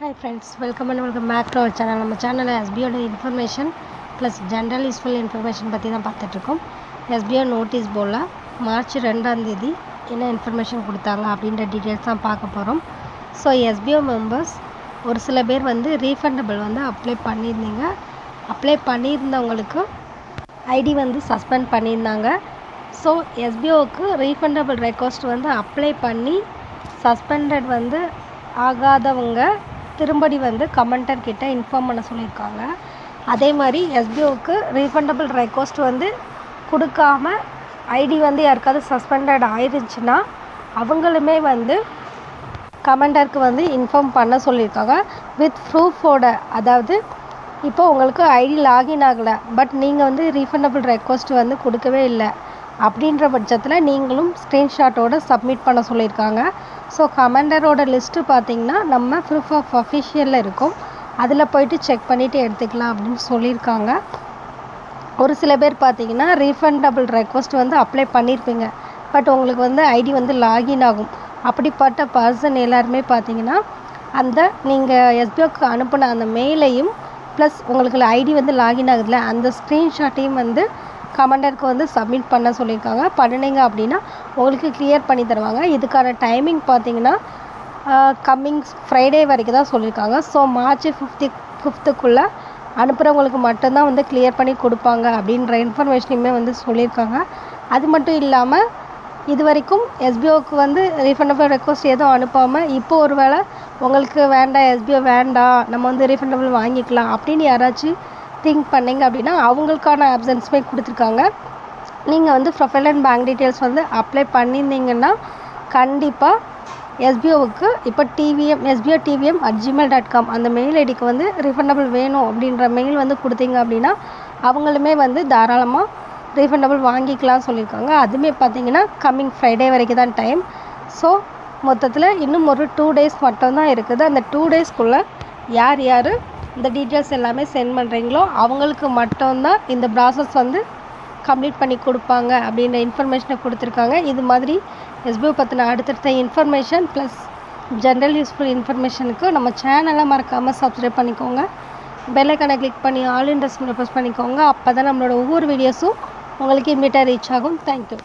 Hi friends, welcome back to our channel. நம்ம சேனலில் எஸ்பிஓட information plus general useful information பற்றி தான் பார்த்துட்ருக்கோம். எஸ்பிஓ நோட்டீஸ் போர்டில் மார்ச் 2 என்ன இன்ஃபர்மேஷன் கொடுத்தாங்க அப்படின்ற டீட்டெயில்ஸ் தான் பார்க்க போகிறோம். ஸோ எஸ்பிஓ மெம்பர்ஸ் ஒரு சில பேர் ரீஃபண்டபிள் அப்ளை பண்ணியிருந்தீங்க. அப்ளை பண்ணியிருந்தவங்களுக்கு ஐடி சஸ்பெண்ட் பண்ணியிருந்தாங்க. ஸோ எஸ்பிஓவுக்கு ரீஃபண்டபிள் ரெக்வஸ்ட் அப்ளை பண்ணி சஸ்பெண்டட் ஆகாதவங்க திரும்படி கமெண்டர் கிட்ட இன்ஃபார்ம் பண்ண சொல்லியிருக்காங்க. அதே மாதிரி எஸ்பிஓவுக்கு ரீஃபண்டபிள் ரெக்வஸ்ட் கொடுக்காம ஐடி யாருக்காவது சஸ்பெண்டட் ஆயிருந்துச்சுன்னா அவங்களுமே கமெண்டருக்கு இன்ஃபார்ம் பண்ண சொல்லியிருக்காங்க வித் ப்ரூஃபோட. அதாவது இப்போ உங்களுக்கு ஐடி லாகின் ஆகலை, பட் நீங்கள் ரீஃபண்டபிள் ரெக்வஸ்ட் கொடுக்கவே இல்லை அப்படின்ற பட்சத்தில் நீங்களும் ஸ்க்ரீன்ஷாட்டோடு சப்மிட் பண்ண சொல்லியிருக்காங்க. ஸோ கமெண்டரோட லிஸ்ட்டு பார்த்திங்கன்னா நம்ம ப்ரூஃப் ஆஃப் அஃபிஷியலில் இருக்கும், அதில் போய்ட்டு செக் பண்ணிவிட்டு எடுத்துக்கலாம் அப்படின்னு சொல்லியிருக்காங்க. ஒரு சில பேர் பார்த்திங்கன்னா ரீஃபண்டபிள் ரெக்வஸ்ட் அப்ளை பண்ணியிருப்பீங்க, பட் உங்களுக்கு ஐடி லாகின் ஆகும். அப்படிப்பட்ட பர்சன் எல்லாருமே பார்த்திங்கன்னா அந்த நீங்கள் எஸ்பிஓக்கு அனுப்பின அந்த மெயிலையும் ப்ளஸ் உங்களுக்கு ஐடி லாகின் ஆகுதுல அந்த ஸ்க்ரீன்ஷாட்டையும் கமெண்டருக்கு சப்மிட் பண்ண சொல்லியிருக்காங்க. பண்ணினீங்க அப்படின்னா உங்களுக்கு கிளியர் பண்ணி தருவாங்க. இதுக்கான டைமிங் பார்த்தீங்கன்னா கம்மிங் ஃப்ரைடே வரைக்கும் தான் சொல்லியிருக்காங்க. ஸோ மார்ச் 5க்குள்ளே அனுப்புகிறவங்களுக்கு மட்டும்தான் கிளியர் பண்ணி கொடுப்பாங்க அப்படின்ற இன்ஃபர்மேஷனையுமே சொல்லியிருக்காங்க. அது மட்டும் இல்லாமல் இது வரைக்கும் எஸ்பிஓவுக்கு ரீஃபண்டபிள் ரெக்வஸ்ட் எதுவும் அனுப்பாமல் இப்போ ஒரு வேளை உங்களுக்கு வேண்டாம், எஸ்பிஓ வேண்டாம், நம்ம ரீஃபண்டபிள் வாங்கிக்கலாம் அப்படின்னு யாராச்சும் திங்க் பண்ணிங்க அப்படின்னா அவங்களுக்கான ஆப்ஷன்ஸுமே கொடுத்துருக்காங்க. நீங்கள் profile and bank details apply பண்ணியிருந்தீங்கன்னா கண்டிப்பாக எஸ்பிஓவுக்கு இப்போ sbotvom@gmail.com அந்த மெயில் ஐடிக்கு ரீஃபண்டபிள் வேணும் அப்படின்ற மெயில் கொடுத்தீங்க அப்படின்னா அவங்களுமே தாராளமாக ரீஃபண்டபிள் வாங்கிக்கலாம் சொல்லியிருக்காங்க. அதுவுமே பார்த்தீங்கன்னா கம்மிங் ஃப்ரைடே வரைக்கும் தான் டைம். ஸோ மொத்தத்தில் இன்னும் ஒரு 2 days மட்டும்தான் இருக்குது. அந்த 2 daysக்குள்ளே யார் யார் இந்த டீட்டெயில்ஸ் எல்லாமே சென்ட் பண்ணுறீங்களோ அவங்களுக்கு மட்டும்தான் இந்த ப்ராசஸ் கம்ப்ளீட் பண்ணி கொடுப்பாங்க அப்படின்ற இன்ஃபர்மேஷனை கொடுத்துருக்காங்க. இது மாதிரி எஸ்பிஓ பற்றின அடுத்தடுத்த இன்ஃபர்மேஷன் ப்ளஸ் ஜென்ரல் யூஸ்ஃபுல் இன்ஃபர்மேஷனுக்கு நம்ம சேனலை மறக்காமல் சப்ஸ்கிரைப் பண்ணிக்கோங்க. பெல் ஐக்கானை கிளிக் பண்ணி ஆல் இன்ட்ரெஸ்ட் ப்ரெஸ் பண்ணிக்கோங்க. அப்போ தான் நம்மளோட ஒவ்வொரு வீடியோஸும் உங்களுக்கு இமீடியட்டாக ரீச் ஆகும். தேங்க்யூ.